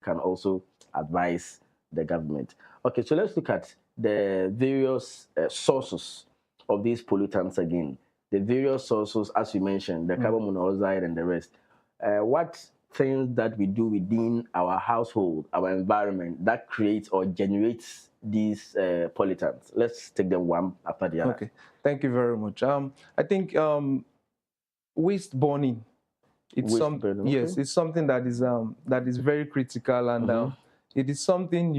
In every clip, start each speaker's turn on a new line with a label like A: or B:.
A: can also advise the government. Okay, so let's look at the various sources of these pollutants again. The various sources, as you mentioned, the carbon monoxide and the rest. What things that we do within our household, our environment, that creates or generates these pollutants? Let's take them one after the other.
B: Okay, thank you very much. I think waste burning. It's yes, it's something that is very critical, and it is something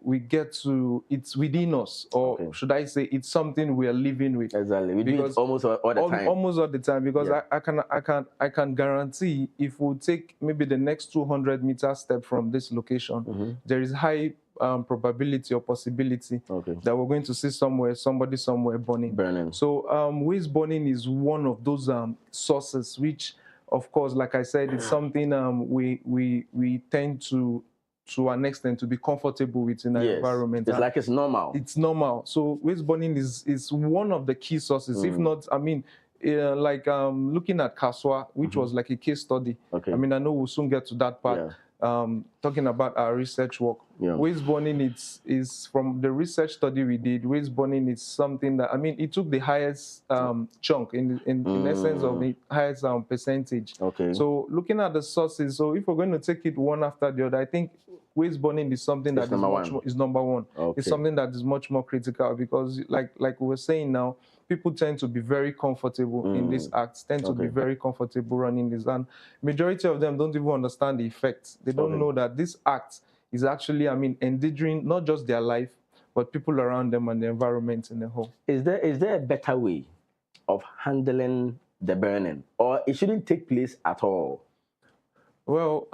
B: we get to. It's within us, or should I say, it's something we are living with.
A: Exactly, we do it almost all the time.
B: Almost all the time, because I can guarantee if we take maybe the next 200-meter step from this location, there is high probability or possibility that we're going to see somebody somewhere burning. So waste burning is one of those sources which, of course, like I said, it's something we tend to an extent to be comfortable with in our environment.
A: It's like it's normal.
B: It's normal. So waste burning is one of the key sources. If not, I mean, looking at Kaswa, which was like a case study. I mean, I know we'll soon get to that part. Talking about our research work. Waste burning is from the research study we did. Waste burning is something that, I mean, it took the highest chunk in essence of the highest percentage. So looking at the sources, so if we're going to take it one after the other, I think waste burning is something that is number one. It's something that is much more critical, because like we were saying now, people tend to be very comfortable in these acts, tend to be very comfortable running this, and majority of them don't even understand the effects. They don't know that this act is actually, I mean, endangering not just their life, but people around them and the environment in the whole.
A: Is there a better way of handling the burning, or it shouldn't take place at all?
B: Well,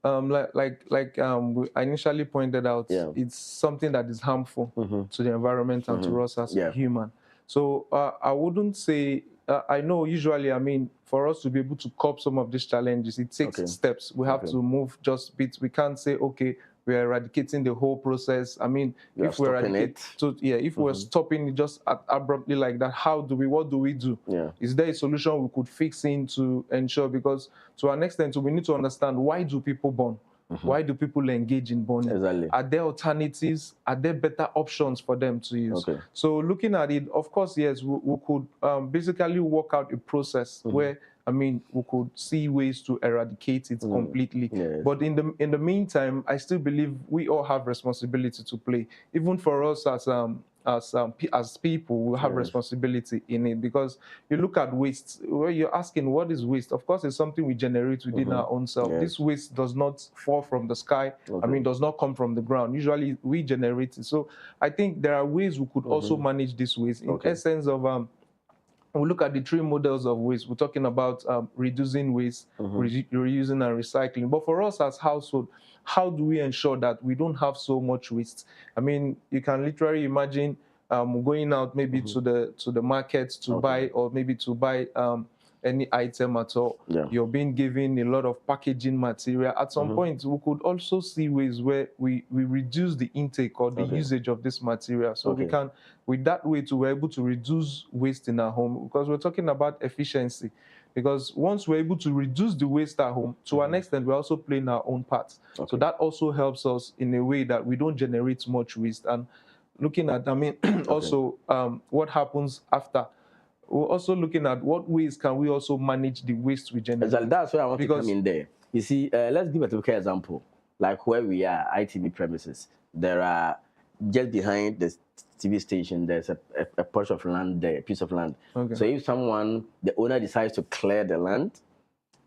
B: I initially pointed out, it's something that is harmful to the environment and to us as a human. So I wouldn't say, I know usually, I mean, for us to be able to cope some of these challenges, it takes steps. We have to move just bits. We can't say, okay, we're eradicating the whole process. I mean, if we're we're stopping it just abruptly like that, what do we do? Is there a solution we could fix in to ensure? Because to an extent, we need to understand, why do people burn? Why do people engage in burning? Are there alternatives? Are there better options for them to use? So looking at it, of course, yes, we could basically work out a process where, I mean, we could see ways to eradicate it completely. But in the meantime, I still believe we all have responsibility to play. Even for us as people, we have responsibility in it, because you look at waste, where you're asking what is waste. Of course, it's something we generate within our own self. This waste does not fall from the sky. I mean, does not come from the ground. Usually we generate it. So I think there are ways we could also manage this waste in essence of we look at the three models of waste. We're talking about reducing waste, reusing and recycling. But for us as household, how do we ensure that we don't have so much waste? I mean, you can literally imagine going out maybe to the market to buy, or maybe to buy any item at all. You're being given a lot of packaging material. At some point, we could also see ways where we reduce the intake or the usage of this material. So we can, with that way, we're able to reduce waste in our home, because we're talking about efficiency. Because once we're able to reduce the waste at home, to an extent, we're also playing our own part. So that also helps us in a way that we don't generate much waste. And looking at, I mean, also what happens after. We're also looking at what ways can we also manage the waste we generate.
A: Exactly. That's where I want to come in there. You see, let's give a typical example. Like where we are, ITV premises, there are, just behind the TV station, there's a patch of land there, a piece of land. So if the owner decides to clear the land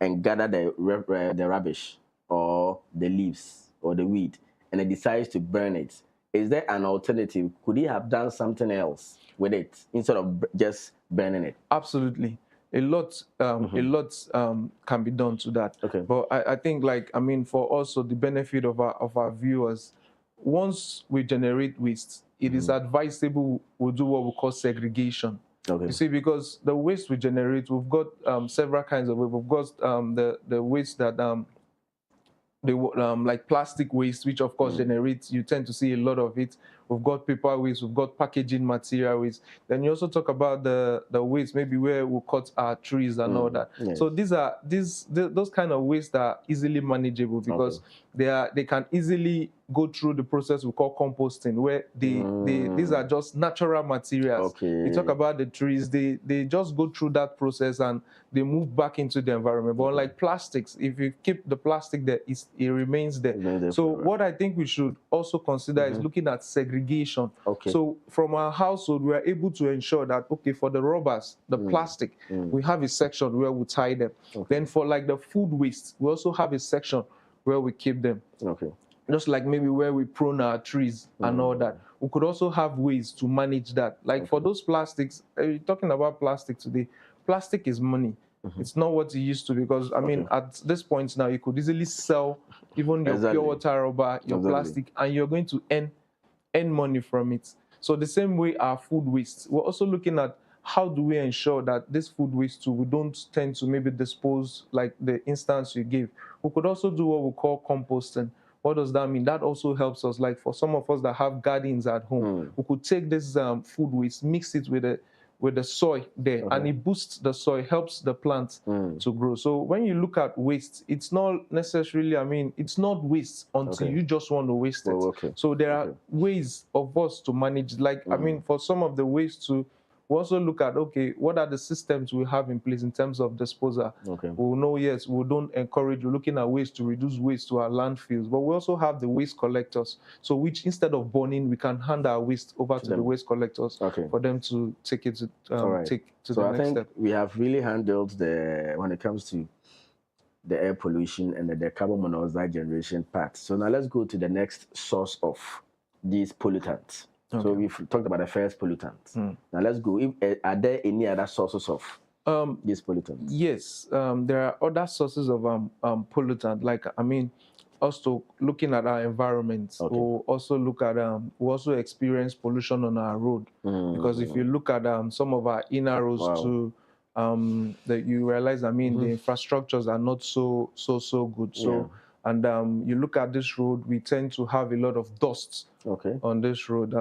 A: and gather the rubbish or the leaves or the weed, and it decides to burn it, is there an alternative? Could he have done something else with it instead of just burning it?
B: Absolutely. A lot can be done to that. But I think, like, I mean, for also the benefit of our viewers, once we generate waste, it is advisable we do what we call segregation. You see, because the waste we generate, we've got several kinds of waste. We've got the waste that like plastic waste, which of course generates, you tend to see a lot of it. we've got paper waste, we've got packaging material waste. Then you also talk about the waste, maybe where we cut our trees and all that.
A: Yes.
B: So those kind of waste are easily manageable because they can easily go through the process we call composting, where these are just natural materials. You talk about the trees, they just go through that process and they move back into the environment. But unlike plastics, if you keep the plastic there, it remains there. So what I think we should also consider is looking at segregation. So from our household, we are able to ensure that, okay, for the rubbers, the plastic, we have a section where we tie them. Then for like the food waste, we also have a section where we keep them. Just like maybe where we prune our trees and all that. We could also have ways to manage that. Like for those plastics, you're talking about plastic today. Plastic is money. It's not what it used to, because I mean, at this point now, you could easily sell even your pure water rubber, your plastic, and you're going to earn money from it. So the same way our food waste, we're also looking at how do we ensure that this food waste too, we don't tend to maybe dispose like the instance you gave. We could also do what we call composting. What does that mean? That also helps us. Like for some of us that have gardens at home, we could take this food waste, mix it with the soil there, and it boosts the soil, helps the plant to grow. So when you look at waste, it's not necessarily, I mean, it's not waste until you just want to waste it. So there are ways of us to manage. Like, I mean, for some of the waste to, we also look at, okay, what are the systems we have in place in terms of disposal? We'll know, yes, we don't encourage, we're looking at ways to reduce waste to our landfills, but we also have the waste collectors. So which, instead of burning, we can hand our waste over to the waste collectors for them to take it to, take to the next step.
A: We have really handled when it comes to the air pollution and the carbon monoxide generation part. So now let's go to the next source of these pollutants. So we've talked about the first pollutants. Now let's go. Are there any other sources of these pollutants?
B: Yes, there are other sources of pollutant. Like, I mean, also looking at our environment, we'll also look at we also experience pollution on our road, because if you look at some of our inner roads too, that you realize, I mean, the infrastructures are not so good. So and you look at this road, we tend to have a lot of dust on this road.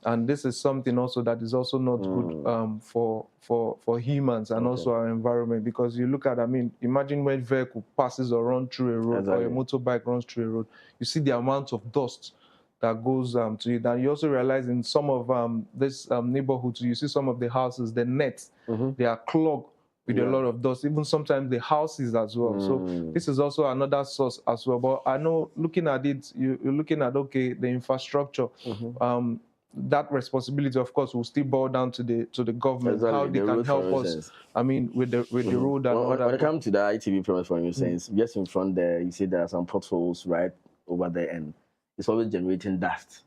B: And this is something also that is also not good for humans and also our environment, because you look at, I mean, imagine when a vehicle passes or runs through a road, or a motorbike runs through a road, you see the amount of dust that goes to it. And you also realize in some of this neighborhoods, you see some of the houses, the nets, they are clogged with a lot of dust, even sometimes the houses as well. So this is also another source as well. But I know, looking at it, you're looking at, okay, the infrastructure, that responsibility, of course, will still boil down to the government, how they can help us, I mean, with the road and all that.
A: When it comes to the ITV premise, for instance, just in front there, you see there are some potholes right over there, and it's always generating dust.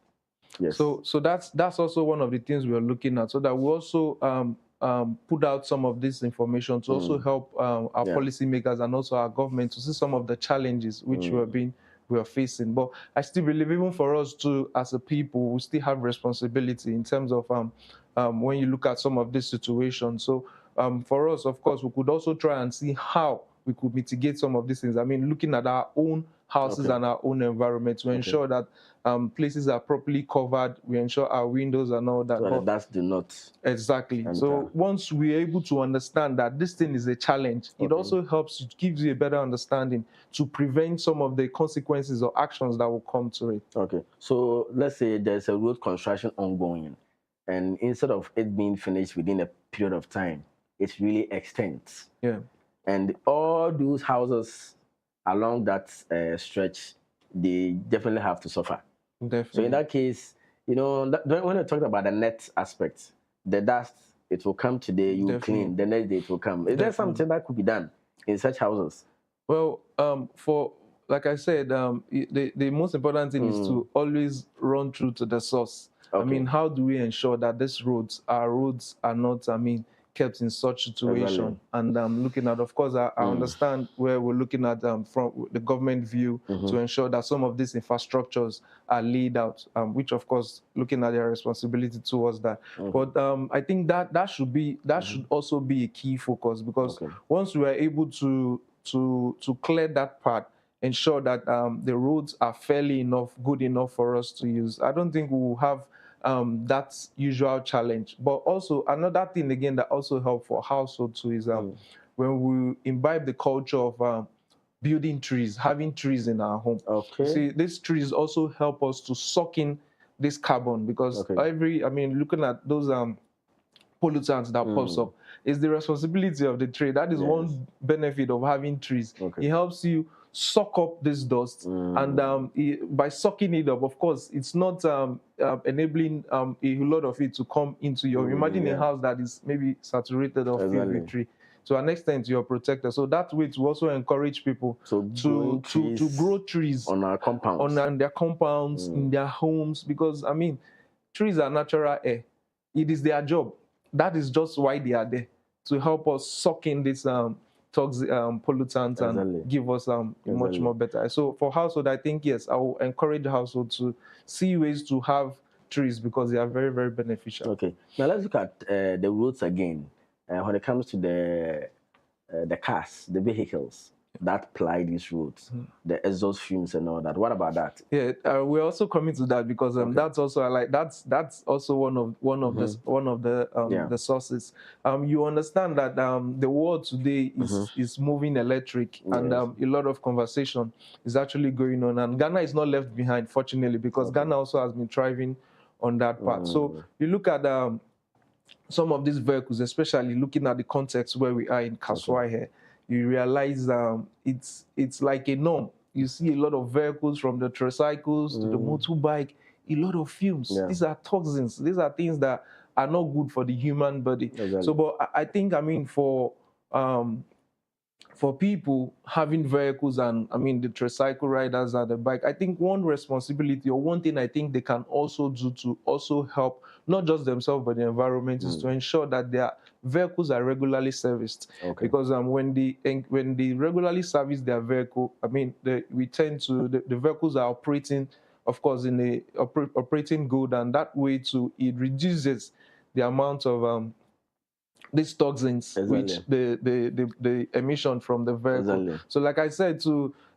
A: Yes.
B: So that's also one of the things we are looking at, so that we also put out some of this information to also help our policymakers and also our government to see some of the challenges which we are facing. But I still believe, even for us too, as a people, we still have responsibility in terms of when you look at some of these situations. So for us, of course, we could also try and see how we could mitigate some of these things. I mean, looking at our own houses and our own environment to ensure that places are properly covered. We ensure our windows and all that.
A: So that's do not.
B: Exactly. So once we're able to understand that this thing is a challenge, it also helps, it gives you a better understanding to prevent some of the consequences or actions that will come to it.
A: Okay. So let's say there's a road construction ongoing, and instead of it being finished within a period of time, it really extends.
B: Yeah.
A: And all those houses along that stretch, they definitely have to suffer.
B: Definitely.
A: So in that case, you know, when I talked about the net aspect, the dust, it will come today, you clean, the next day it will come. Is there something that could be done in such houses?
B: Well, like I said, the most important thing is to always run through to the source. I mean, how do we ensure that our roads are not, I mean, kept in such situation? And looking at, of course, I understand where we're looking at from the government view to ensure that some of these infrastructures are laid out, which, of course, looking at their responsibility towards that. But I think that should also be a key focus, because once we are able to clear that part, ensure that the roads are fairly enough, good enough for us to use. I don't think we will have that usual challenge. But also another thing again that also help for household too is when we imbibe the culture of building trees, having trees in our home.
A: Okay.
B: See, these trees also help us to suck in this carbon because looking at those pollutants that pops up, it's the responsibility of the tree. That is one benefit of having trees. It helps you suck up this dust, and by sucking it up, of course, it's not enabling a lot of it to come into your. Imagine a house that is maybe saturated or filled with tree. To an extent, you're protected. So that way, to also encourage people to grow trees
A: on our compounds,
B: on their compounds, in their homes, because I mean, trees are natural air. It is their job. That is just why they are there, to help us suck in this toxic pollutants and give us much more better. So for household, I think yes, I will encourage the household to see ways to have trees because they are very, very beneficial.
A: Okay, now let's look at the roads again. When it comes to the cars, the vehicles that ply these roads, the exhaust fumes and all that. What about that?
B: Yeah, we're also coming to that because that's also that's also one of the sources. You understand that the world today is moving electric, and a lot of conversation is actually going on. And Ghana is not left behind, fortunately, because Ghana also has been thriving on that part. So you look at some of these vehicles, especially looking at the context where we are in Kaswai here, you realize it's like a norm. You see a lot of vehicles, from the tricycles to the motorbike, a lot of fumes. These are toxins. These are things that are not good for the human body. So, but I think, I mean, for people having vehicles and the tricycle riders and the bike, I think one responsibility or one thing I think they can also do to also help not just themselves but the environment is to ensure that their vehicles are regularly serviced. Because when they regularly service their vehicle, we tend to the vehicles are operating, of course, in a operating good, and that way too it reduces the amount of these toxins, which the emission from the vehicle. So, like I said,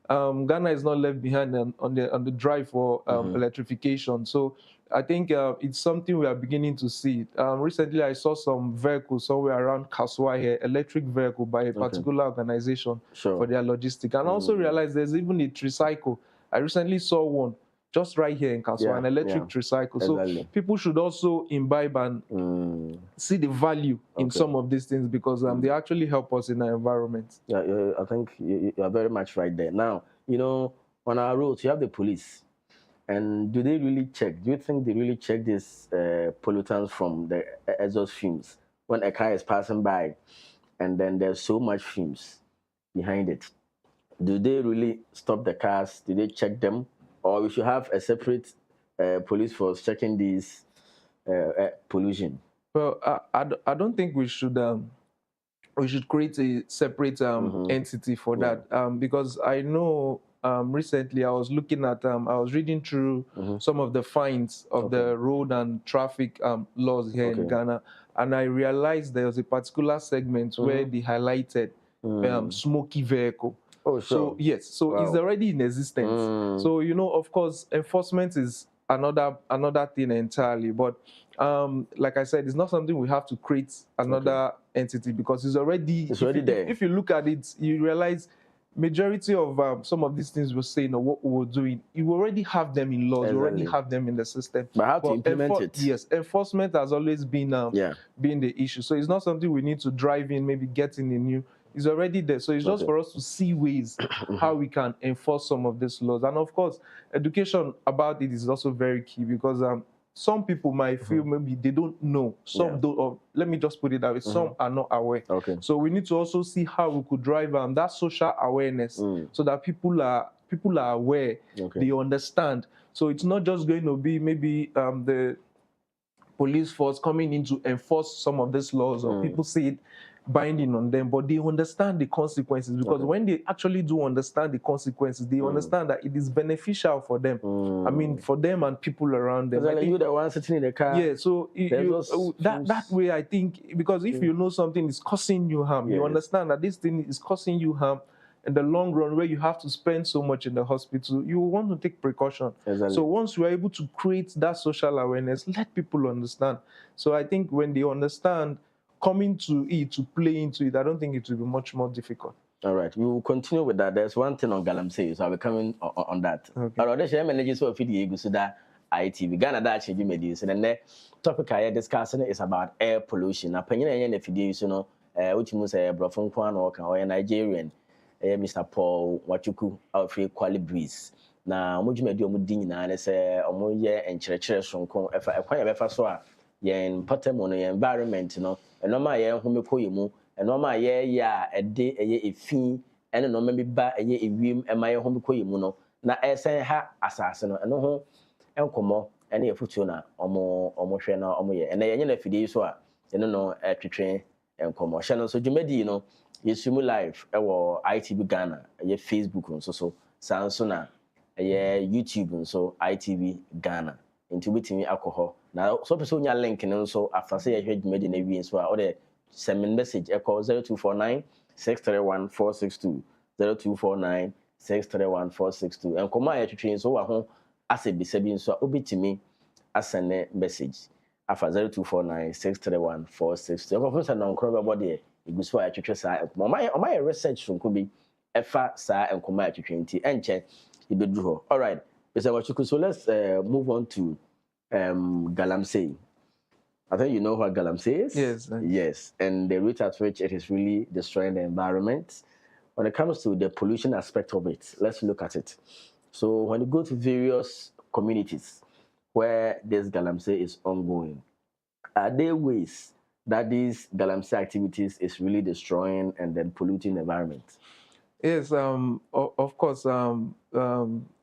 B: Ghana is not left behind on the drive for electrification. So, I think it's something we are beginning to see. Recently, I saw some vehicles somewhere around Kaswai here, electric vehicle by a particular organization for their logistics, and I also realized there's even a tricycle. I recently saw one just right here in Kaswai, an electric tricycle. So people should also imbibe and see the value in some of these things because they actually help us in our environment.
A: Yeah, I think you are very much right there. Now, on our roads, you have the police. And do they really check? Do you think they really check these pollutants from the exhaust fumes when a car is passing by and then there's so much fumes behind it? Do they really stop the cars? Do they check them? Or we should have a separate police force checking these pollution?
B: Well, I don't think we should create a separate entity for that because I know recently I was looking at I was reading through some of the fines of the road and traffic laws here in Ghana, and I realized there was a particular segment where they highlighted smoky vehicle.
A: Oh, sure.
B: So yes, so it's already in existence. So of course, enforcement is another thing entirely. But like I said, it's not something we have to create another entity because it's already there. If you look at it, you realize majority of some of these things we're saying or what we're doing, you already have them in laws, you already have them in the system.
A: But how to implement it?
B: Yes, enforcement has always been been the issue. So it's not something we need to drive in, maybe getting a new. It's already there. So it's just for us to see ways how we can enforce some of these laws. And of course, education about it is also very key because some people might feel maybe they don't know. Some don't, or let me just put it that way, some are not aware. So we need to also see how we could drive that social awareness so that people are aware, they understand. So it's not just going to be maybe the police force coming in to enforce some of these laws or people see it binding on them, but they understand the consequences because when they actually do understand the consequences, they understand that it is beneficial for them. For them and people around them.
A: Like you're the one sitting in the car.
B: Yeah, so that way, I think, because if you know something is causing you harm, you understand that this thing is causing you harm, in the long run, where you have to spend so much in the hospital, you want to take precaution.
A: Exactly.
B: So once we're able to create that social awareness, let people understand. So I think when they understand, coming to it, to play into it, I don't think it will be much more difficult.
A: All right, we will continue with that. There's one thing on Galamsey, so I'll be coming on that.
B: Okay.
A: All right, there's managers who feed you so that ITV Ghana that change medicine, and the topic I discussing is about air pollution. Opinion and if you know, which means a Brofon Kwan or a Nigerian, Mr. Paul Wachuku of free quality breeze. Now, much may do Mudina and say, or year and churches from if I quite ever saw yen patrimony environment, you know, and no my home you. And no my a day a fee, and no maybe ba a year and my home koyimuno. Na esen ha assassin, and no encomo, any fortuna, or more shena, or more, and a yen fide so you know, a train and commo. Shannon, so you may, you know, you sumu live, or ITV Ghana, a Facebook, and so Sansona, a YouTube, and so ITV Ghana, into witting alcohol. Now, so person your link, and also after say I heard made in a win, so I send me message call 0249 631 462 0249 631 462 and come out to train so ho ase be sabin so obitimi asane message afa 0249 631 462 ko fun na nkro be body e guso a twetwe sa my research so ko bi efa sa enkoma a twetwe nti enche ibedu ho. All right, Mr. Wachuku, so let's move on to Galamsey. I think you know what Galamsey is?
B: Yes.
A: Yes, and the rate at which it is really destroying the environment. When it comes to the pollution aspect of it, let's look at it. So when you go to various communities where this Galamsey is ongoing, are there ways that these Galamsey activities is really destroying and then polluting the environment?
B: Yes, of course, when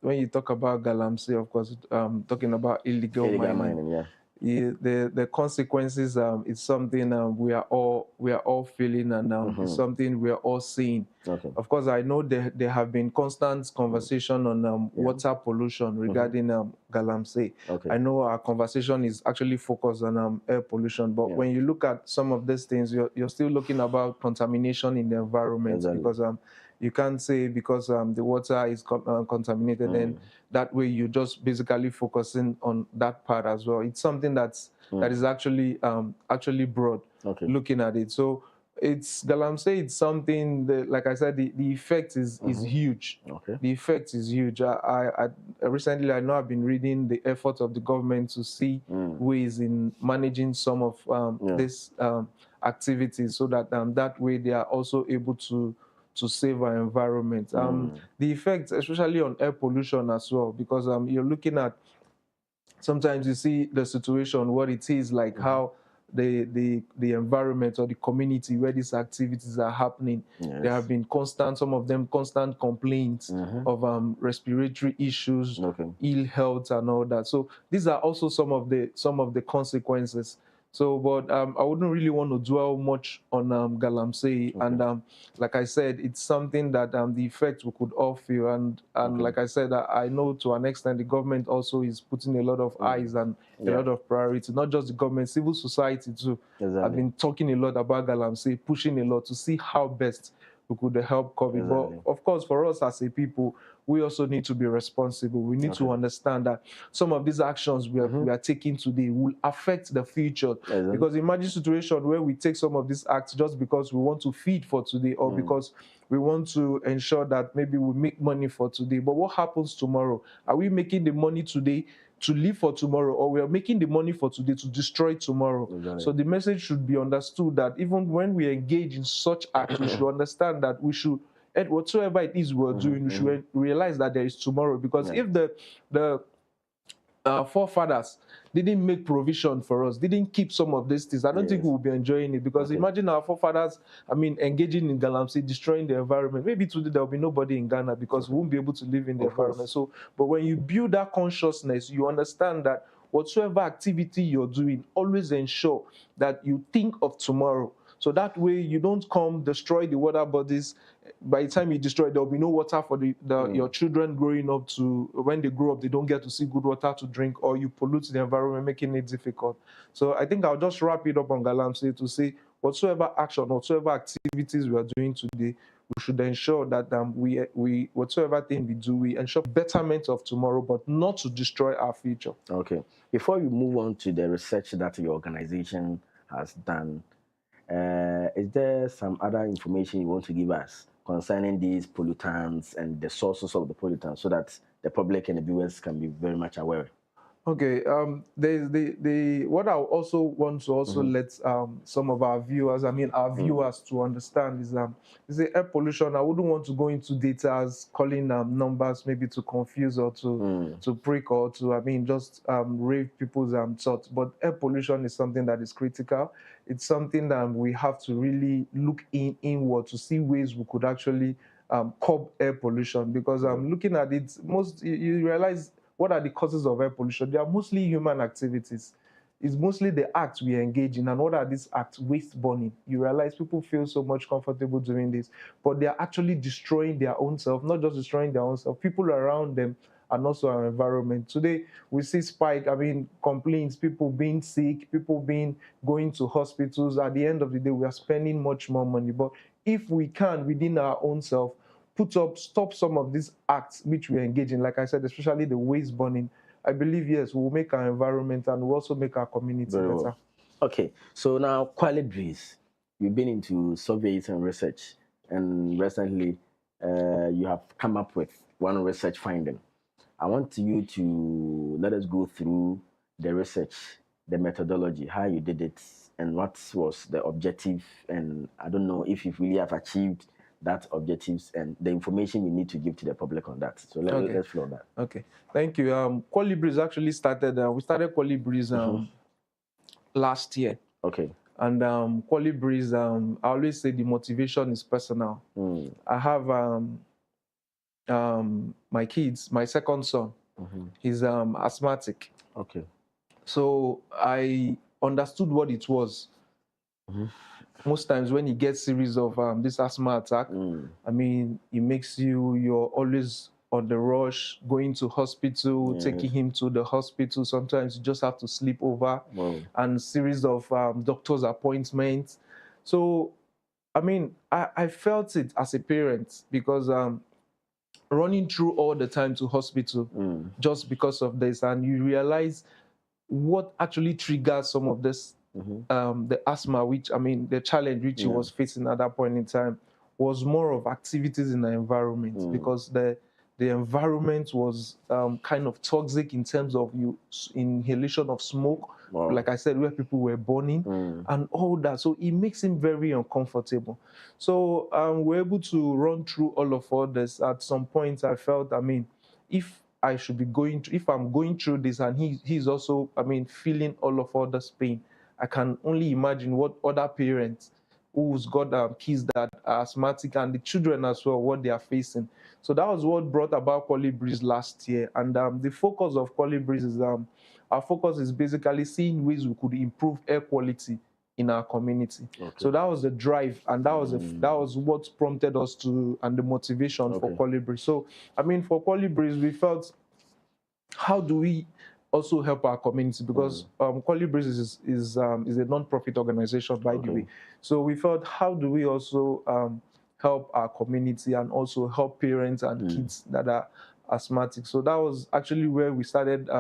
B: you talk about Galamsey, of course, talking about illegal mining,
A: yeah.
B: The consequences is something we are all feeling, and it's something we are all seeing.
A: Okay.
B: Of course, I know there have been constant conversation on water pollution regarding Galamsey.
A: Okay.
B: I know our conversation is actually focused on air pollution, but when you look at some of these things, you're still looking about contamination in the environment. Exactly. Because you can't say because the water is contaminated, then that way you're just basically focusing on that part as well. It's something that is actually broad, looking at it. So it's Galamsey. It's something that, like I said, the effect is huge.
A: Okay.
B: The effect is huge. I recently, I know I've been reading the efforts of the government to see ways in managing some of these activities, so that that way they are also able to save our environment. The effects, especially on air pollution as well, because you're looking at, sometimes you see the situation, what it is like, how the environment or the community where these activities are happening, there have been some of them constant complaints of respiratory issues, ill health and all that. So these are also some of the consequences. So, but I wouldn't really want to dwell much on Galamsey. And like I said, it's something that the effects we could all feel. And like I said, I know to an extent the government also is putting a lot of eyes and a lot of priority. Not just the government, civil society too. Exactly. I've been talking a lot about Galamsey, pushing a lot to see how best we could help COVID. Exactly. But of course, for us as a people, we also need to be responsible. We need to understand that some of these actions we are taking today will affect the future. Exactly. Because imagine a situation where we take some of these acts just because we want to feed for today, or because we want to ensure that maybe we make money for today. But what happens tomorrow? Are we making the money today to live for tomorrow, or we are making the money for today to destroy tomorrow? Exactly. So the message should be understood that even when we engage in such acts, we should understand that we should, and whatsoever it is we're doing, we should realize that there is tomorrow. Because if the forefathers didn't make provision for us, didn't keep some of these things, I don't think we will be enjoying it. Because imagine our forefathers, engaging in Galamsey, destroying the environment. Maybe today there will be nobody in Ghana because we won't be able to live in the environment. So, but when you build that consciousness, you understand that whatsoever activity you're doing, always ensure that you think of tomorrow. So that way you don't come destroy the water bodies. By the time you destroy, there will be no water for your children growing up to, when they grow up, they don't get to see good water to drink, or you pollute the environment, making it difficult. So I think I'll just wrap it up on Galamsey to say whatsoever action, whatsoever activities we are doing today, we should ensure that we whatsoever thing we do, we ensure betterment of tomorrow, but not to destroy our future.
A: Okay. Before we move on to the research that your organization has done, is there some other information you want to give us concerning these pollutants and the sources of the pollutants so that the public and the viewers can be very much aware?
B: Okay. There's the what I also want to also let some of our viewers, our viewers to understand is the air pollution. I wouldn't want to go into data calling numbers maybe to confuse or to prick or to just rave people's thoughts. But air pollution is something that is critical. It's something that we have to really look inward to see ways we could actually curb air pollution, because looking at it, you realize what are the causes of air pollution? They are mostly human activities. It's mostly the acts we engage in. And what are these acts? Waste burning. You realize people feel so much comfortable doing this, but they are actually destroying their own self, not just destroying their own self, people around them and also our environment. Today, we see spike, complaints, people being sick, people going to hospitals. At the end of the day, we are spending much more money. But if we can, within our own self, stop some of these acts which we engage in, like I said, especially the waste burning, I believe, yes, we'll make our environment and we'll also make our community better.
A: Well. Okay, so now Breeze, you've been into surveys and research, and recently you have come up with one research finding. I want you to let us go through the research, the methodology, how you did it, and what was the objective, and I don't know if you really have achieved that objectives and the information you need to give to the public on that. So let's flow that.
B: Okay, thank you. Breeze actually started. We started Breeze last year.
A: Okay.
B: And Breeze, I always say the motivation is personal. I have my kids. My second son, he's asthmatic.
A: Okay.
B: So I understood what it was. Most times when he gets series of this asthma attack, it makes you're always on the rush, going to hospital, taking him to the hospital. Sometimes you just have to sleep over, and series of doctor's appointments. So, I felt it as a parent, because running through all the time to hospital just because of this, and you realize what actually triggers some of this. The asthma, which the challenge which he was facing at that point in time, was more of activities in the environment, because the environment was kind of toxic in terms of inhalation of smoke, like I said, where people were burning and all that. So it makes him very uncomfortable. So we're able to run through all this. At some point, I felt, if I'm going through this and he's also, feeling all this pain, I can only imagine what other parents who's got kids that are asthmatic, and the children as well, what they are facing. So that was what brought about Breeze last year. And the focus of Breeze is, our focus is basically seeing ways we could improve air quality in our community. Okay. So that was the drive, and that was what prompted us to, and the motivation for Breeze. So for Breeze, we felt, how do we also help our community, because Breeze is a non-profit organization, by the way. So we felt, how do we also help our community and also help parents and kids that are asthmatic? So that was actually where we started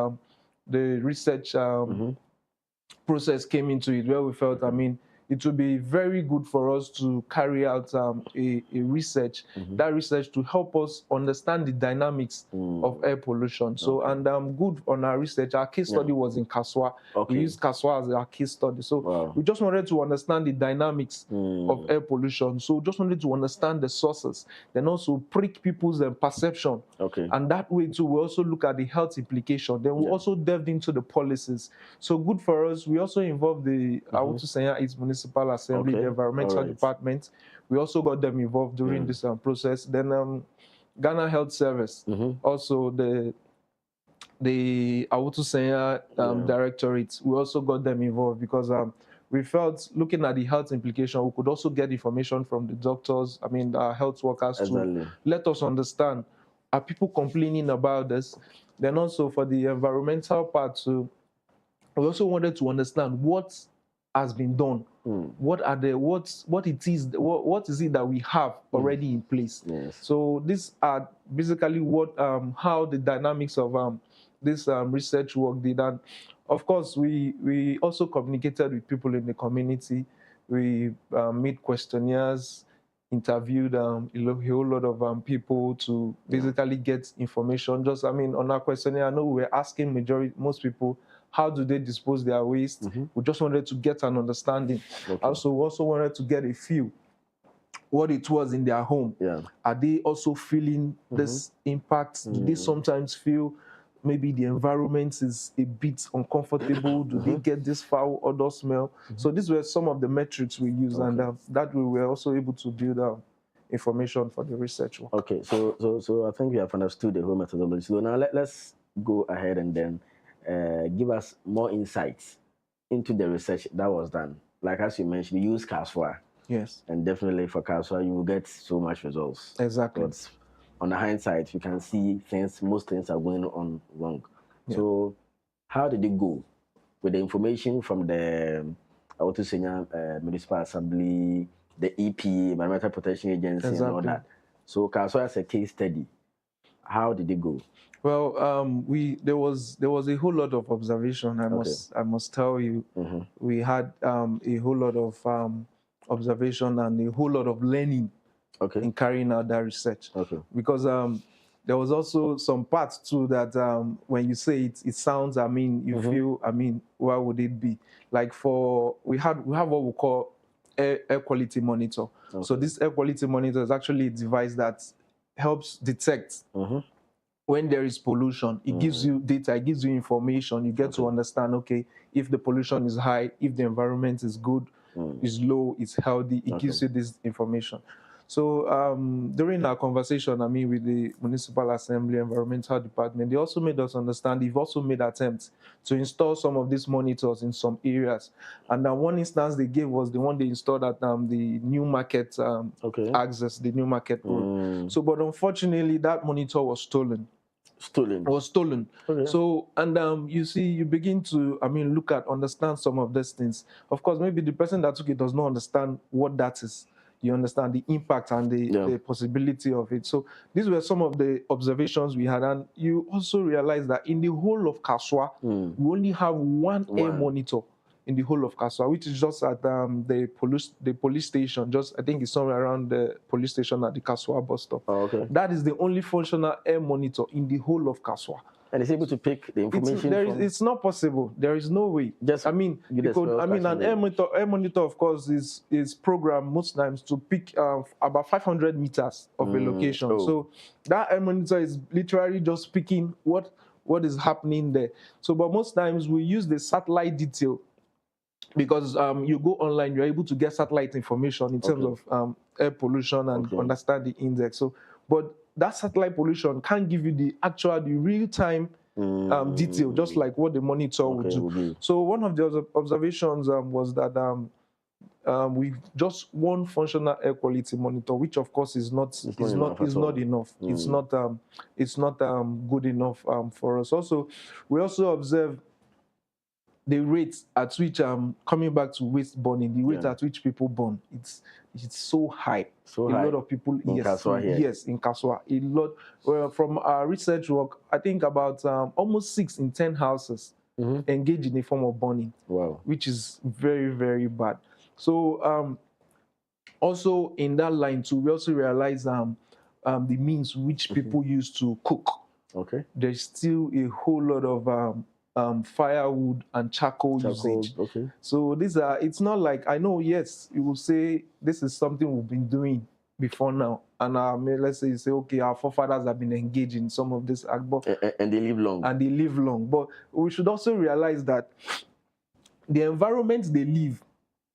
B: the research process came into it, where we felt, it would be very good for us to carry out a research, that research to help us understand the dynamics of air pollution. So, and good on our research, our case study was in Kaswa. We used Kaswa as our case study. So we just wanted to understand the dynamics of air pollution. So just wanted to understand the sources, then also prick people's perception. And that way too, we also look at the health implication. Then we also delved into the policies. So good for us. We also involved the Municipal Assembly, the Environmental Department. We also got them involved during this process. Then Ghana Health Service, also the Directorate, we also got them involved, because we felt, looking at the health implication, we could also get information from the doctors, our health workers, to let us understand, are people complaining about this? Then also for the environmental part too, we also wanted to understand what has been done What is it that we have already in place?
A: Yes.
B: So these are basically what how the dynamics of this research work did. And of course, we also communicated with people in the community. We made questionnaires, interviewed a whole lot of people to basically get information. Just, on our questionnaire, I know we were asking most people, how do they dispose their waste? We just wanted to get an understanding.
A: Okay.
B: Also, we also wanted to get a feel what it was in their home. Are they also feeling this impact? Do they sometimes feel maybe the environment is a bit uncomfortable? Do they get this foul odor smell? So these were some of the metrics we used, and that we were also able to build information for the research work.
A: Okay, so I think we have understood the whole methodology. So now let's go ahead and then give us more insights into the research that was done. Like as you mentioned, you use Kaswa.
B: Yes.
A: And definitely for Kaswa, you will get so much results.
B: Exactly.
A: But on the hindsight, you can see most things are going on wrong. Yeah. So how did it go with the information from the Municipal Assembly, the EP, Environmental Protection Agency, and all that? So Kaswa as a case study, how did it go?
B: Well, there was a whole lot of observation. I must tell you, we had a whole lot of observation and a whole lot of learning in carrying out that research. Because there was also some parts too that when you say it sounds, you feel, why would it be? Like we have what we call air quality monitor. So this air quality monitor is actually a device that helps detect when there is pollution. It gives you data, it gives you information. You get to understand, okay, if the pollution is high, if the environment is good, is low, is healthy, it gives you this information. So during our conversation, with the Municipal Assembly Environmental Department, they also made us understand, they've also made attempts to install some of these monitors in some areas. And one instance they gave was the one they installed at the New Market access, the New Market road. So, but unfortunately, that monitor was stolen. Was stolen. So, and you see, you begin to, look at, understand some of these things. Of course, maybe the person that took it does not understand what that is. You understand the impact and the possibility of it. So these were some of the observations we had. And you also realize that in the whole of Kaswa, we only have one air monitor in the whole of Kaswa, which is just at the police station. Just, I think it's somewhere around the police station at the Kaswa bus stop. That is the only functional air monitor in the whole of Kaswa.
A: And it's able to pick the information.
B: It's not possible. There is no way.
A: Just
B: an air monitor, of course, is programmed most times to pick about 500 meters of a location. So that air monitor is literally just picking what is happening there. So, but most times we use the satellite detail, because you go online, you're able to get satellite information in terms of air pollution and understand the index. So, but that satellite pollution can't give you the real-time detail, just like what the monitor would do. So one of the observations was that we just one functional air quality monitor, which of course is not enough. It's not good enough for us. Also, we also observe the rate at which coming back to waste burning, the rate at which people burn, it's so high. A lot of people in Kaswa. A lot. Well, from our research work, I think about almost 6 in 10 houses engage in a form of burning.
A: Wow.
B: Which is very, very bad. So also in that line too, we also realize the means which people use to cook. There's still a whole lot of firewood and charcoal usage. So it's not like, I know, yes, you will say this is something we've been doing before now. And let's say you say, okay, our forefathers have been engaged in some of this act,
A: and they live long.
B: But we should also realize that the environment they live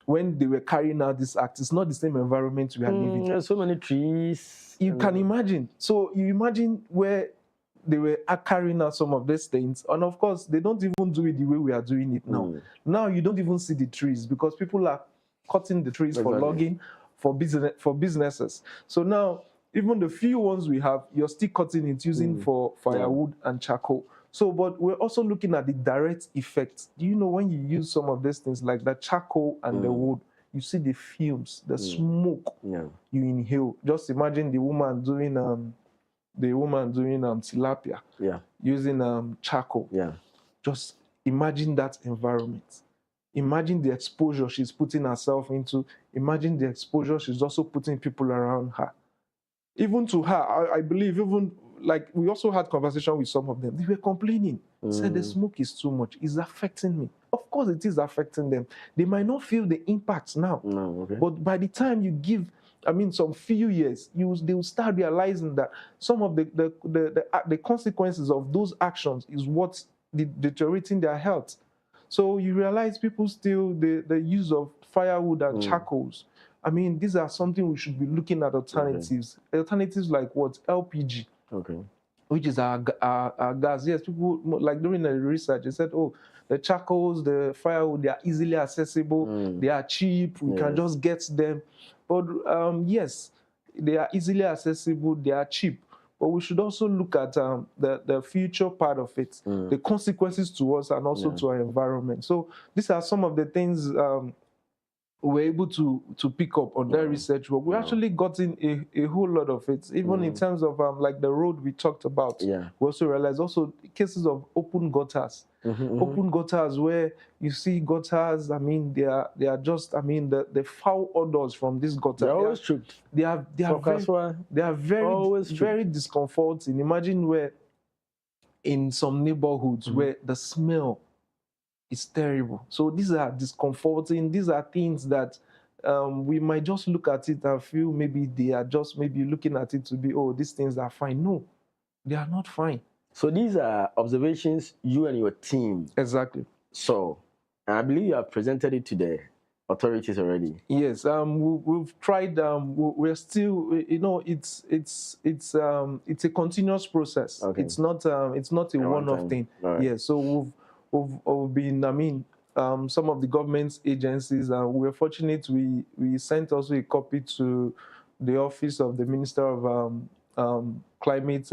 B: when they were carrying out this act is not the same environment we are living.
A: There's so many trees.
B: You can imagine. So you imagine where they were carrying out some of these things, and of course they don't even do it the way we are doing it now. Now you don't even see the trees because people are cutting the trees for logging, for businesses. So now even the few ones we have, you're still cutting it using for firewood and charcoal. So, but we're also looking at the direct effects. Do you know when you use some of these things like the charcoal and the wood, you see the fumes, the smoke you inhale. Just imagine the woman doing tilapia, using charcoal. Just imagine that environment. Imagine the exposure she's putting herself into. Imagine the exposure she's also putting people around her. Even to her, I believe, even like we also had conversation with some of them. They were complaining. Said the smoke is too much. It's affecting me. Of course, it is affecting them. They might not feel the impact now, but by the time you give, some few years, they will start realizing that some of the consequences of those actions is what's deteriorating their health. So you realize people still the use of firewood and charcoals. These are something we should be looking at alternatives. Alternatives like what? LPG. Which is our gas. Yes, people, like during the research, they said, oh, the charcoals, the firewood, they are easily accessible, they are cheap, we can just get them. But yes, they are easily accessible, they are cheap. But we should also look at the future part of it, the consequences to us and also to our environment. So these are some of the things we're able to pick up on that research work. We actually got in a whole lot of it, even in terms of like the road we talked about. We also realized also cases of open gutters. Open gutters where you see gutters, they are just, the foul odors from this gutter.
A: They're always tripped.
B: They are very discomforting. Imagine where in some neighborhoods where the smell, it's terrible. So these are discomforting. These are things that we might just look at it and feel maybe they are just maybe looking at it to be, oh, these things are fine. No, they are not fine.
A: So these are observations you and your team.
B: Exactly.
A: So, and I believe you have presented it to the authorities already.
B: Yes, we've tried. We're still, it's a continuous process. It's not a one-off thing.
A: Right.
B: Yeah. So we've been, some of the government agencies, and we were fortunate. We sent also a copy to the office of the Minister of Climate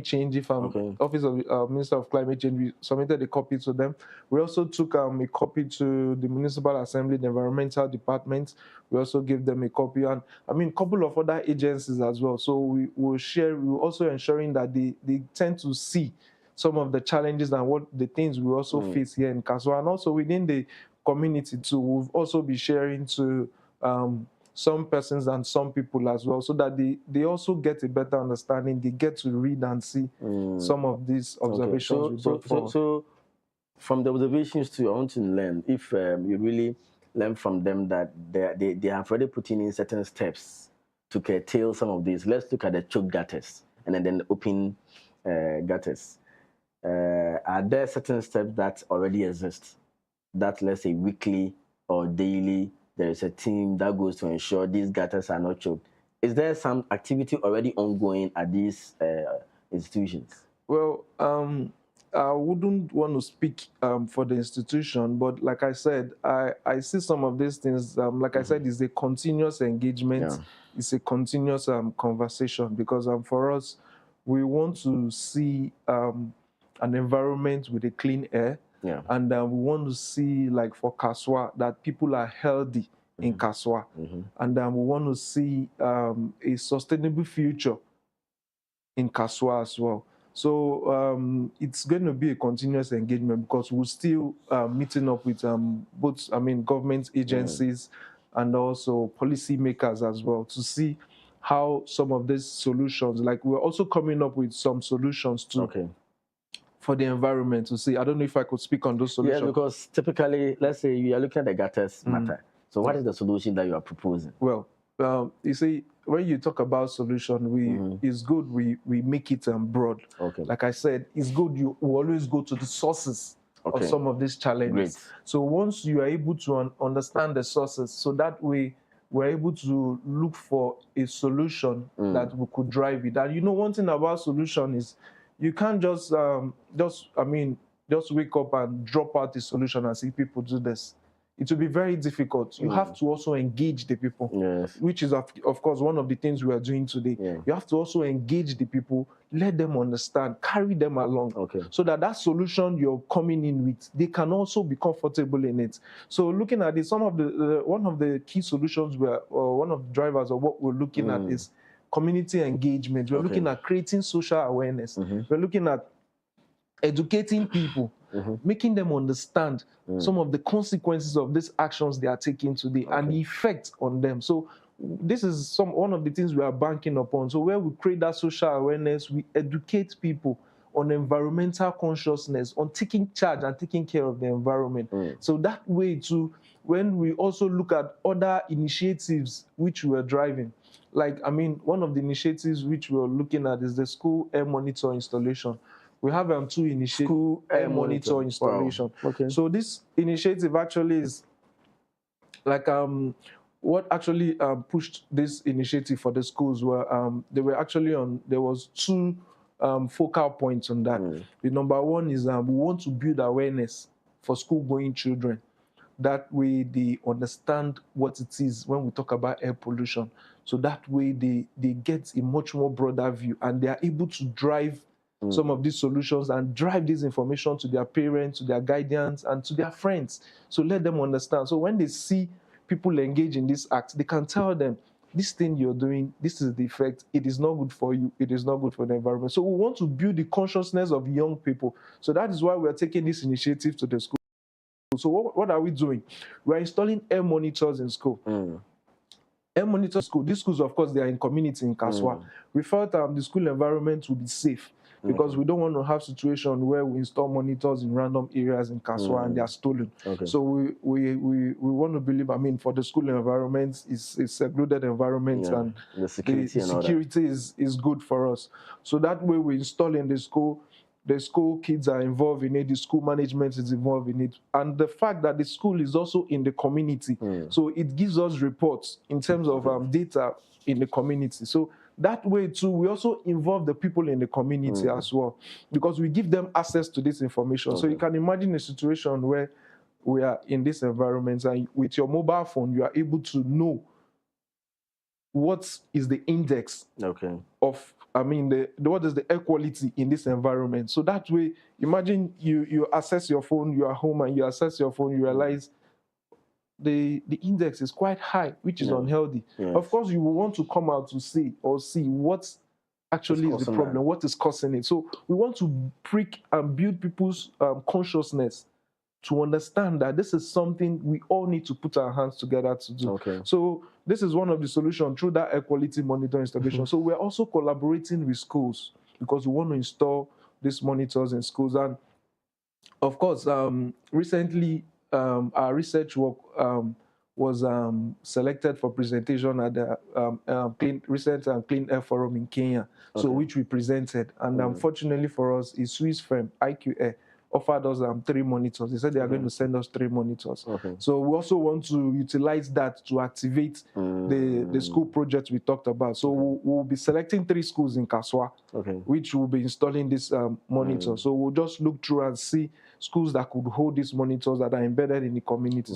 B: Change. Office of Minister of Climate Change, we submitted a copy to them. We also took a copy to the Municipal Assembly, the Environmental Department. We also gave them a copy, and a couple of other agencies as well. So we will share. We will also ensuring that they tend to see some of the challenges and what the things we also face here in Kaswa, and also within the community too. We'll also be sharing to some persons and some people as well, so that they also get a better understanding. They get to read and see some of these observations.
A: So from the observations too, I want to learn if you really learn from them that they have already put in certain steps to curtail some of these. Let's look at the choke gutters and then the open gutters. Are there certain steps that already exist that, let's say, weekly or daily, there is a team that goes to ensure these gutters are not choked? Is there some activity already ongoing at these institutions?
B: Well, I wouldn't want to speak for the institution, but like I said, I see some of these things, like I said, it's a continuous engagement. It's a continuous conversation, because for us, we want to see an environment with a clean air. And we want to see, like for Kaswa, that people are healthy in Kaswa. And we want to see a sustainable future in Kaswa as well. So it's going to be a continuous engagement, because we're still meeting up with both, government agencies and also policymakers as well, to see how some of these solutions, like we're also coming up with some solutions too. For the environment, to see. I don't know if I could speak on those solutions.
A: Yeah, because typically, let's say you are looking at the gutters matter. So what is the solution that you are proposing?
B: Well, you see, when you talk about solution, it's good we make it broad. Like I said, it's good we always go to the sources of some of these challenges.
A: Great.
B: So once you are able to understand the sources, so that way we're able to look for a solution that we could drive it. And one thing about solution is, you can't just wake up and drop out the solution and see people do this. it will be very difficult. You have to also engage the people, which is, of course, one of the things we are doing today. You have to also engage the people, let them understand, carry them along, so that solution you're coming in with, they can also be comfortable in it. So looking at it, some of the one of the key solutions one of the drivers of what we're looking at is community engagement. We're looking at creating social awareness. We're looking at educating people, making them understand some of the consequences of these actions they are taking today and the effect on them. So this is one of the things we are banking upon. So where we create that social awareness, we educate people on environmental consciousness, on taking charge and taking care of the environment. So that way too, when we also look at other initiatives which we are driving, like, I mean, one of the initiatives which we're looking at is the school air monitor installation. We have 2 initiatives. School air monitor installation.
A: Wow.
B: So this initiative actually is like what actually pushed this initiative for the schools were they were actually there was 2 focal points on that. The number one is we want to build awareness for school-going children. That way they understand what it is when we talk about air pollution. So that way they get a much more broader view and they are able to drive some of these solutions and drive this information to their parents, to their guardians, and to their friends. So let them understand. So when they see people engage in this act, they can tell them, this thing you're doing, this is the effect. It is not good for you. It is not good for the environment. So we want to build the consciousness of young people. So that is why we're taking this initiative to the school. So what are we doing? We're installing air monitors in school. Air monitors in school. These schools, of course, they are in community in Kaswa. We felt the school environment would be safe because we don't want to have situations where we install monitors in random areas in Kaswa and they are stolen. So we want to believe, I mean, for the school environment, it's a secluded environment and
A: the security,
B: is good for us. So that way we install in the school kids are involved in it, the school management is involved in it, and the fact that the school is also in the community, so it gives us reports in terms of data in the community. So that way too, we also involve the people in the community as well, because we give them access to this information. So you can imagine a situation where we are in this environment and with your mobile phone, you are able to know what is the index of, I mean, what is the air quality in this environment. So that way, imagine you access your phone, you are home and you access your phone, you realize the index is quite high, which is unhealthy. Of course, you will want to come out to see what actually is the problem, what is causing it. So we want to prick and build people's consciousness to understand that this is something we all need to put our hands together to do. So this is one of the solutions through that air quality monitor installation. So we're also collaborating with schools because we want to install these monitors in schools. And of course, recently our research work was selected for presentation at the Recent Clean Air Forum in Kenya, so which we presented. And unfortunately for us, a Swiss firm, IQA, offered us 3 monitors. They said they are going to send us 3 monitors. So we also want to utilize that to activate the school project we talked about. So we'll be selecting 3 schools in Kaswa, which will be installing this monitor. So we'll just look through and see schools that could hold these monitors that are embedded in the community.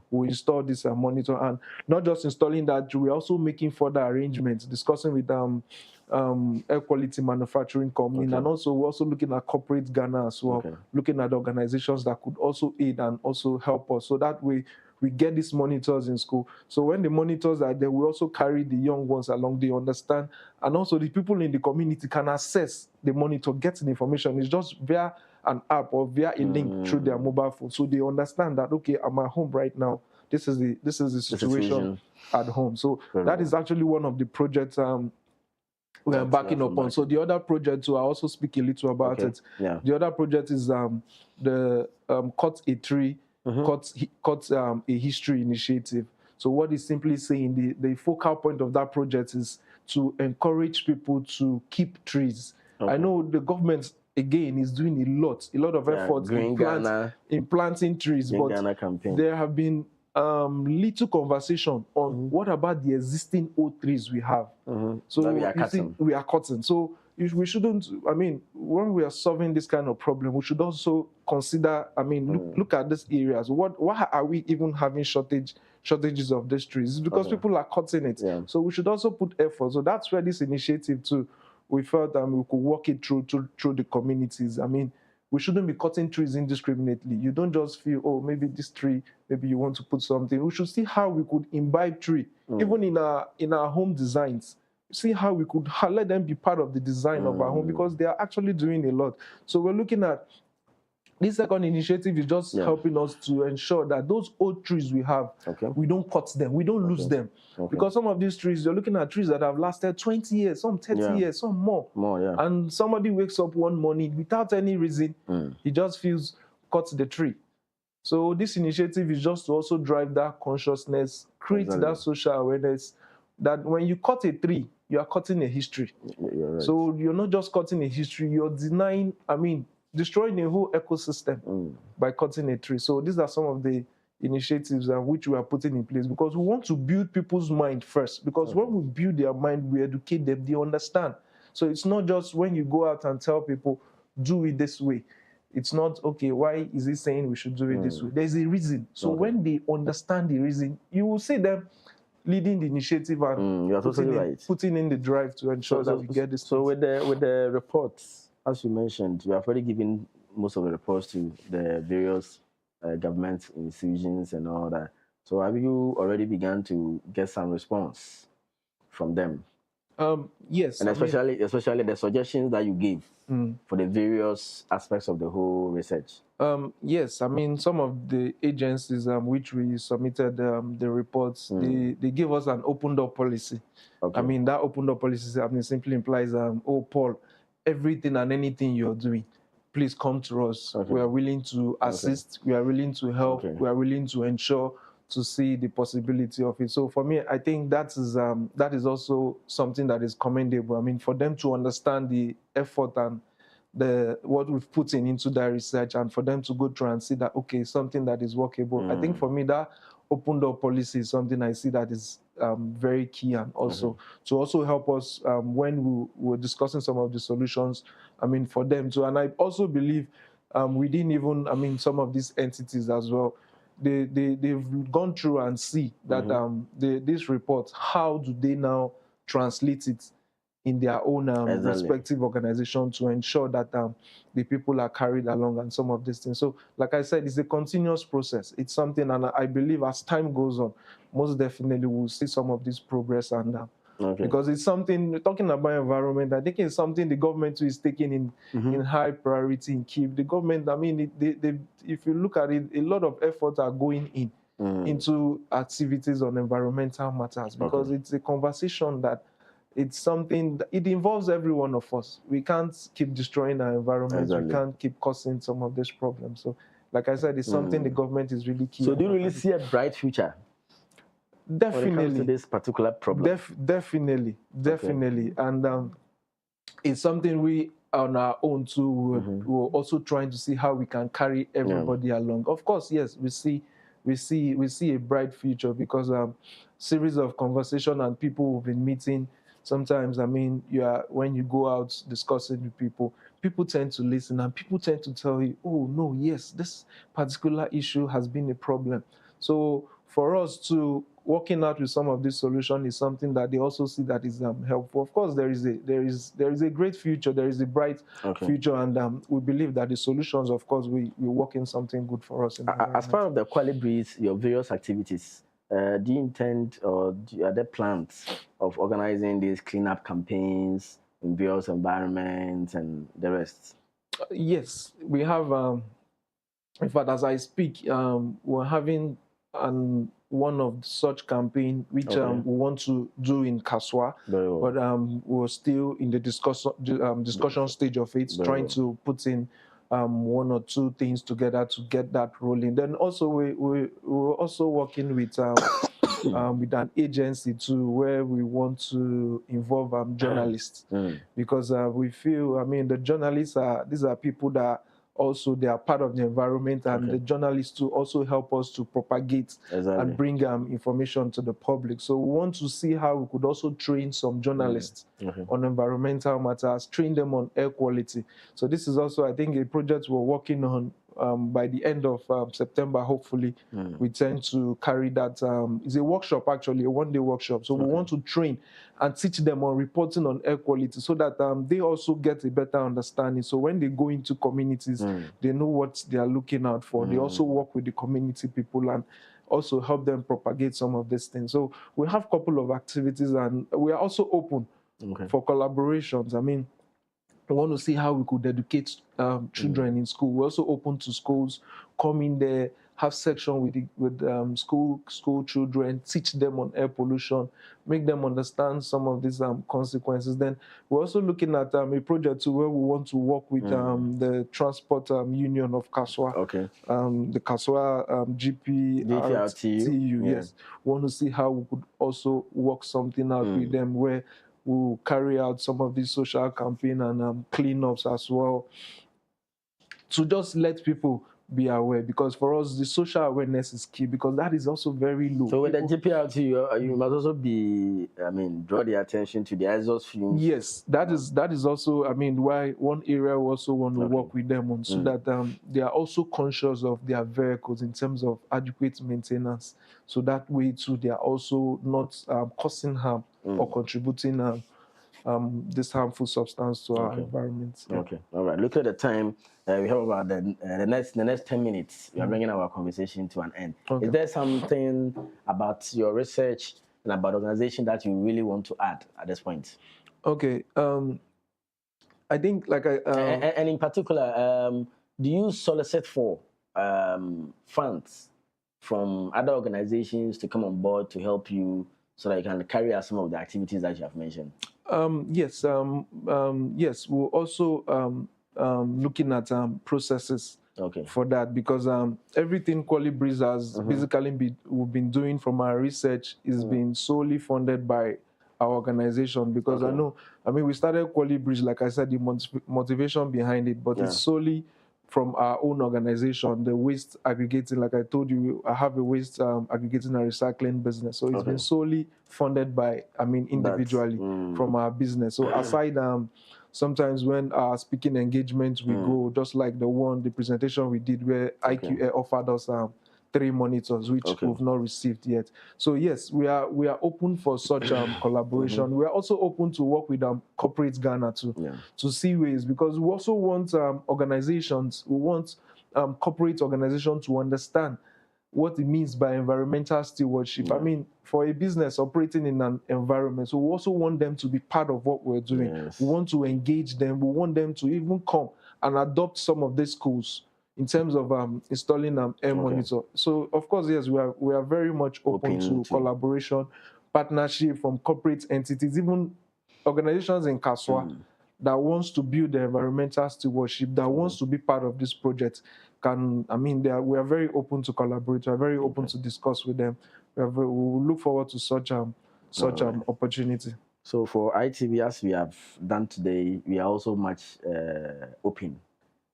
B: We'll install this monitor, and not just installing that, we're also making further arrangements, discussing with air quality manufacturing company, and also we're also looking at corporate Ghana as well, looking at organizations that could also aid and also help us. So that way we get these monitors in school. So when the monitors are there, we also carry the young ones along, they understand, and also the people in the community can access the monitor, get the information. It's just via an app or via a link through their mobile phone. So they understand that, okay, I'm at home right now. This is the situation at home. So that is actually one of the projects we are backing up on. So the other project too, I also speak a little about it. The other project is the Cut a Tree, Cut a History initiative. So what is simply saying, the focal point of that project is to encourage people to keep trees. I know the government, again, is doing a lot of efforts in planting trees, but there have been little conversation on what about the existing old trees we have. So we are cutting. So we shouldn't, I mean, when we are solving this kind of problem, we should also consider, I mean, look at these areas. Why are we even having shortages of these trees? It's because people are cutting it.
A: Yeah.
B: So we should also put effort. So that's where this initiative too, we felt that we could work it through the communities. I mean, we shouldn't be cutting trees indiscriminately. You don't just feel, oh, maybe this tree, maybe you want to put something. We should see how we could imbibe tree, even in our home designs. See how we could let them be part of the design of our home, because they are actually doing a lot. So we're looking at this second initiative is just helping us to ensure that those old trees we have, we don't cut them, we don't lose them. Because some of these trees, you're looking at trees that have lasted 20 years, some 30 years, some more. And somebody wakes up one morning without any reason, he just feels cut the tree. So this initiative is just to also drive that consciousness, create that social awareness, that when you cut a tree, you are cutting a history.
A: Right.
B: So you're not just cutting a history, you're denying, I mean, destroying a whole ecosystem by cutting a tree. So these are some of the initiatives which we are putting in place, because we want to build people's mind first. Because when we build their mind, we educate them, they understand. So it's not just when you go out and tell people, do it this way. It's not, okay, why is he saying we should do it this way? There's a reason. So when they understand the reason, you will see them leading the initiative and
A: you are totally
B: putting in the drive to ensure that we get this.
A: So with the reports, as you mentioned, you have already given most of the reports to the various government institutions and all that. So have you already begun to get some response from them?
B: Yes.
A: And especially the suggestions that you gave for the various aspects of the whole research.
B: Yes, I mean, some of the agencies which we submitted the reports, they gave us an open door policy. I mean, that open door policy, I mean, simply implies, oh, Paul, everything and anything you're doing, please come to us. We are willing to assist. We are willing to help. We are willing to ensure to see the possibility of it. So for me, I think that is also something that is commendable. I mean, for them to understand the effort and what we've put into that research, and for them to go through and see that, okay, something that is workable. I think for me, that open door policy is something I see that is very key, and also to also help us when we were discussing some of the solutions, I mean, for them too. And I also believe we didn't even, I mean, some of these entities as well, they've gone through and see that this report, how do they now translate it in their own respective organization to ensure that the people are carried along and some of these things. So, like I said, it's a continuous process. It's something, and I believe as time goes on, most definitely we'll see some of this progress, and because it's something, talking about environment, I think it's something the government is taking in high priority in keep. The government, I mean, if you look at it, a lot of efforts are going into activities on environmental matters, because it's a conversation that it's something that it involves every one of us. We can't keep destroying our environment. We can't keep causing some of these problems. So, like I said, it's something the government is really key.
A: So, do you really see a bright future?
B: Definitely.
A: When it comes to this particular problem?
B: Definitely. And it's something we, on our own too, we're also trying to see how we can carry everybody along. Of course, yes, we see a bright future, because series of conversation and people we've been meeting. Sometimes, I mean, when you go out discussing with people tend to listen, and people tend to tell you, oh, no, yes, this particular issue has been a problem. So for us to working out with some of these solutions is something that they also see that is helpful. Of course, there is a great future, there is a bright future, and we believe that the solutions, of course, we work in something good for us.
A: As part of the Qualibreeze, your various activities, do you intend, or are there plans of organizing these cleanup campaigns in various environments and the rest?
B: Yes, we have. In fact, as I speak, we're having one of such campaign which we want to do in Kaswa, but we're still in the discussion stage of it, trying to put in one or two things together to get that rolling. Then also we're also working with with an agency too, where we want to involve journalists, because we feel, I mean, the journalists these are people that also they are part of the environment, and the journalists to also help us to propagate and bring information to the public. So we want to see how we could also train some journalists on environmental matters, train them on air quality. So this is also, I think, a project we're working on. By the end of September, hopefully, we tend to carry that. It's a workshop, actually, a one-day workshop. So we want to train and teach them on reporting on air quality so that they also get a better understanding. So when they go into communities, they know what they are looking out for. They also work with the community people and also help them propagate some of these things. So we have a couple of activities, and we are also open for collaborations. I mean, we want to see how we could educate children in school. We're also open to schools, come in there, have section with school children, teach them on air pollution, make them understand some of these consequences. Then we're also looking at a project too where we want to work with the Transport Union of Kaswa, the Kaswa GPRTU. Yes, we want to see how we could also work something out with them where we'll carry out some of these social campaign and cleanups as well, to just let people be aware, because for us the social awareness is key, because that is also very low.
A: So with the GPRT, you must also be, I mean, draw the attention to the exhaust fumes.
B: Yes, that is also, I mean, why one area we also want to work with them on, so that they are also conscious of their vehicles in terms of adequate maintenance. So that way too, they are also not causing harm or contributing this harmful substance to our environment.
A: Okay, all right. Look at the time. We have about the next 10 minutes. We are bringing our conversation to an end. Is there something about your research and about the organization that you really want to add at this point?
B: Okay. I think, like
A: and in particular, do you solicit for funds from other organizations to come on board to help you so that you can carry out some of the activities that you have mentioned?
B: Yes. Yes. We're also looking at processes for that, because everything Colibris has basically we've been doing from our research is being solely funded by our organization, because I mean, we started Colibris, like I said, the motivation behind it, but it's solely from our own organization, the waste aggregating. Like I told you, I have a waste aggregating and recycling business. So it's been solely funded by, I mean, individually from our business. So aside, sometimes when our speaking engagements we go, just like the presentation we did where IQ offered us 3 monitors, which we've not received yet. So yes, we are open for such collaboration. We are also open to work with corporate Ghana to see ways, because we also want organizations, we want corporate organizations to understand what it means by environmental stewardship. I mean, for a business operating in an environment, so we also want them to be part of what we're doing. We want to engage them. We want them to even come and adopt some of these schools in terms of installing air monitor. So, of course, yes, we are very much open to collaboration, partnership from corporate entities, even organizations in Kaswa that wants to build the environmental stewardship, that wants to be part of this project. We are very open to collaborate. We are very open to discuss with them. We look forward to such opportunity.
A: So for ITV, as we have done today, we are also much open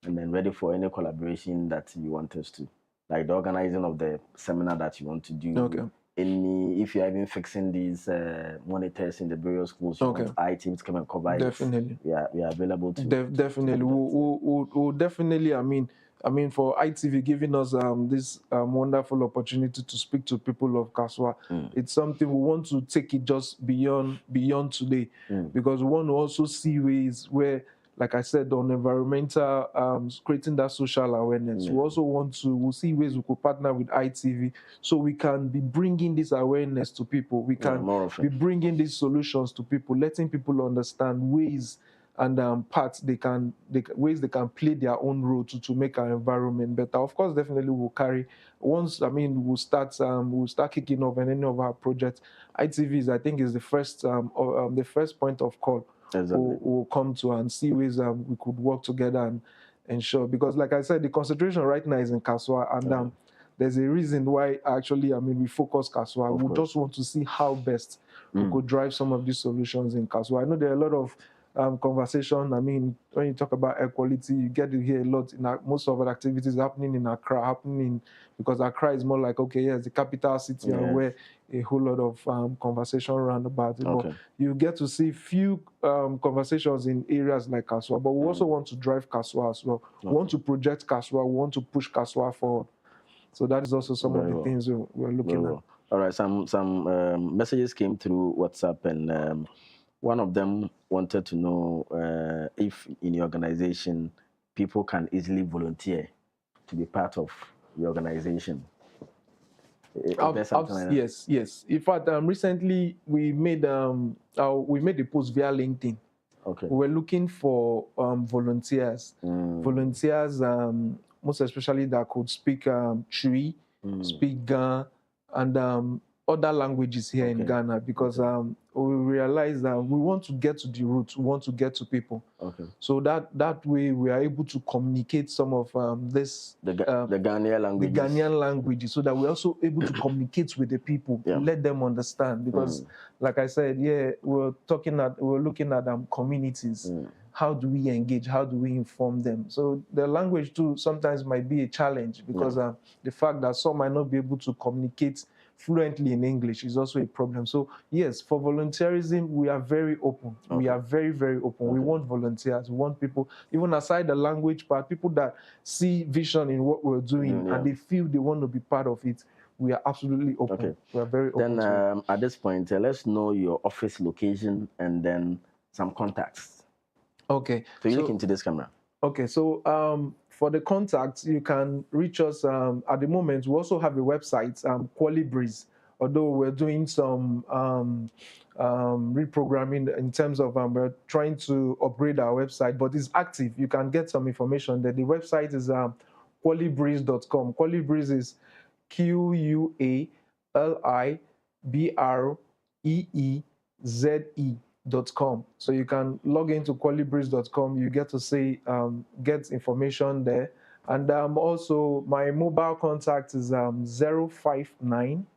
A: and then ready for any collaboration that you want us to, like the organizing of the seminar that you want to do. If you're even fixing these monitors in the various schools, you want ITV to come and cover it.
B: Definitely.
A: We are available to.
B: Definitely. We'll definitely, I mean, for ITV giving us this wonderful opportunity to speak to people of Kaswa, it's something we want to take it just beyond today, because we want to also see ways where, like I said, on environmental, creating that social awareness. We also we'll see ways we could partner with ITV so we can be bringing this awareness to people. We can be bringing these solutions to people, letting people understand ways and parts ways they can play their own role to make our environment better. Of course, definitely we'll carry, once, I mean, we'll start kicking off in any of our projects. ITV is the first point of call. We'll come to and see ways we could work together and ensure, because like I said, the concentration right now is in Kaswa, and there's a reason why actually, I mean, we focus Kaswa. We just want to see how best we could drive some of these solutions in Kaswa. I know there are a lot of conversation. I mean, when you talk about equality, you get to hear a lot in most of the activities happening in Accra, because Accra is more like, okay, yes, the capital city, and where a whole lot of conversation around about it. But you get to see few conversations in areas like Kaswa, but we also want to drive Kaswa as well. We want to project Kaswa, we want to push Kaswa forward. So that is also some of the things we're looking at.
A: All right, some messages came through WhatsApp, and one of them wanted to know if in your organization people can easily volunteer to be part of the organization.
B: Yes. In fact, recently we made a post via LinkedIn.
A: Okay.
B: We were looking for volunteers, most especially that could speak Twi, speak Ga, and other languages here in Ghana, because we realized that we want to get to the roots, we want to get to people.
A: Okay.
B: So that way we are able to communicate some of the
A: Ghanaian languages.
B: The Ghanaian languages, so that we're also able to communicate with the people, let them understand. Because, like I said, we're looking at communities. How do we engage? How do we inform them? So the language too sometimes might be a challenge, because the fact that some might not be able to communicate fluently in English is also a problem. So yes, for volunteerism, we are very open. We are very, very open. We want volunteers. We want people, even aside the language part, people that see vision in what we're doing and they feel they want to be part of it. We are absolutely open. We are very open.
A: Then at this point, let's know your office location and then some contacts.
B: Okay.
A: So you look into this camera.
B: Okay. So for the contacts, you can reach us. At the moment, we also have a website, Qualibreeze. Although we're doing some reprogramming in terms of we're trying to upgrade our website, but it's active. You can get some information there. The website is qualibreeze.com. Qualibreeze is QUALIBREEZE.com. So you can log into qualibreeze.com. You get to see, get information there. And also my mobile contact is 059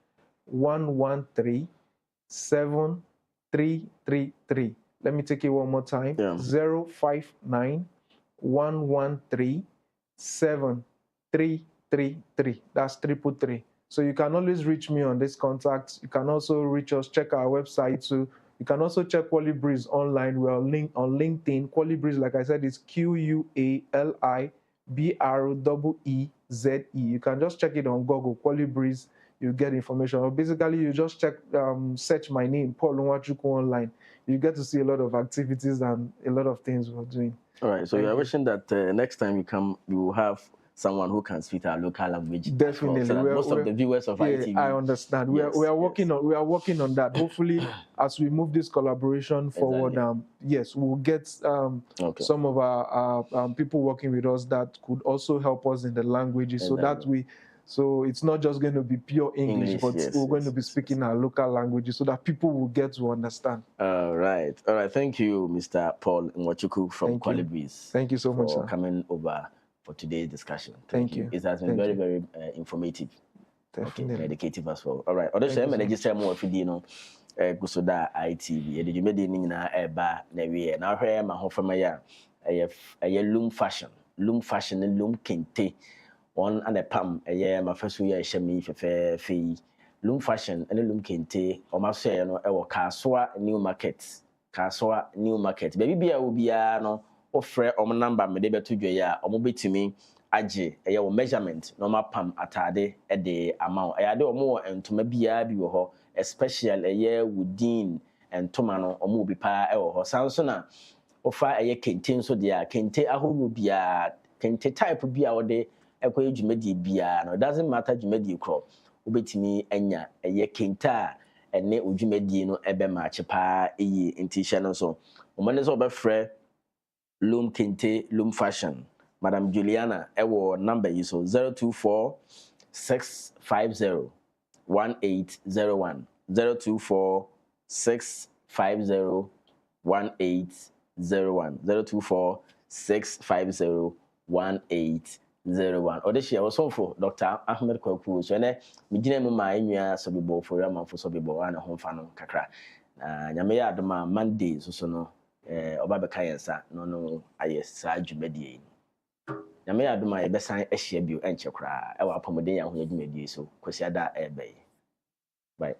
B: 113 7333. Let me take it one more time. 059 113 7333. That's 333. So you can always reach me on this contact. You can also reach us, check our website too. You can also check Qualibreeze online. We're linked on LinkedIn. Qualibreeze, like I said, is QUALIBREEZE. You can just check it on Google, Qualibreeze. You get information. Or basically, you just search my name, Paul Nwachukwu, online. You get to see a lot of activities and a lot of things we're doing.
A: All right. So you're wishing that next time you come, you will have someone who can speak our local language.
B: Definitely.
A: So most of the viewers of ITV.
B: I understand. We are working on that. Hopefully, as we move this collaboration forward, yes, we'll get some of our people working with us that could also help us in the languages, so that so it's not just going to be pure English, but we're going to be speaking our local languages so that people will get to understand.
A: All right. Thank you, Mr. Paul Nwachukwu from Qualibreeze.
B: Thank you so much
A: for coming over for today's discussion.
B: Thank you.
A: It has been very informative.
B: Definitely.
A: Educative as well. All right. Other share me register more if you know Gusoda ITV. Did you make the name na eba na we na hwe ma ho fama ya loom fashion and loom kente on and a pam ma faso ya shemi fe loom fashion and loom kente o ma so no e wo Kaswa new market baby bia obia no ofre number me de beto dwe ya omo betimi age wo measurement no ma pam atade e de amount ade omo entoma bia bi wo ho especially within entoma no omo bi pa e wo ho sanso na ofa kente nso de a kente ahono bia kente type bia wo de ekwa dwumadi bia no it doesn't matter dwumadi kro obetimi anya kente a ene odwumadi no ebe ma chepa intisha no so omane so obefre loom kente loom fashion Madam Juliana ewo number yi so 024 650 1801 024 650 1801 024 650 1801 Odeshia was for Dr. Ahmed Kwaku so ne migina mu ma enua sobibo for Ramafo sobibo ana homfa no kakra na nyame ya adoma Monday so no oba beka yensa no ayɛ saa dwumadie yi nyame ya doma yɛbɛsan ahyia bio enche kra ɛwɔ apɔmuden ya ho dwumadie so kwasiada ɛbɛyi bye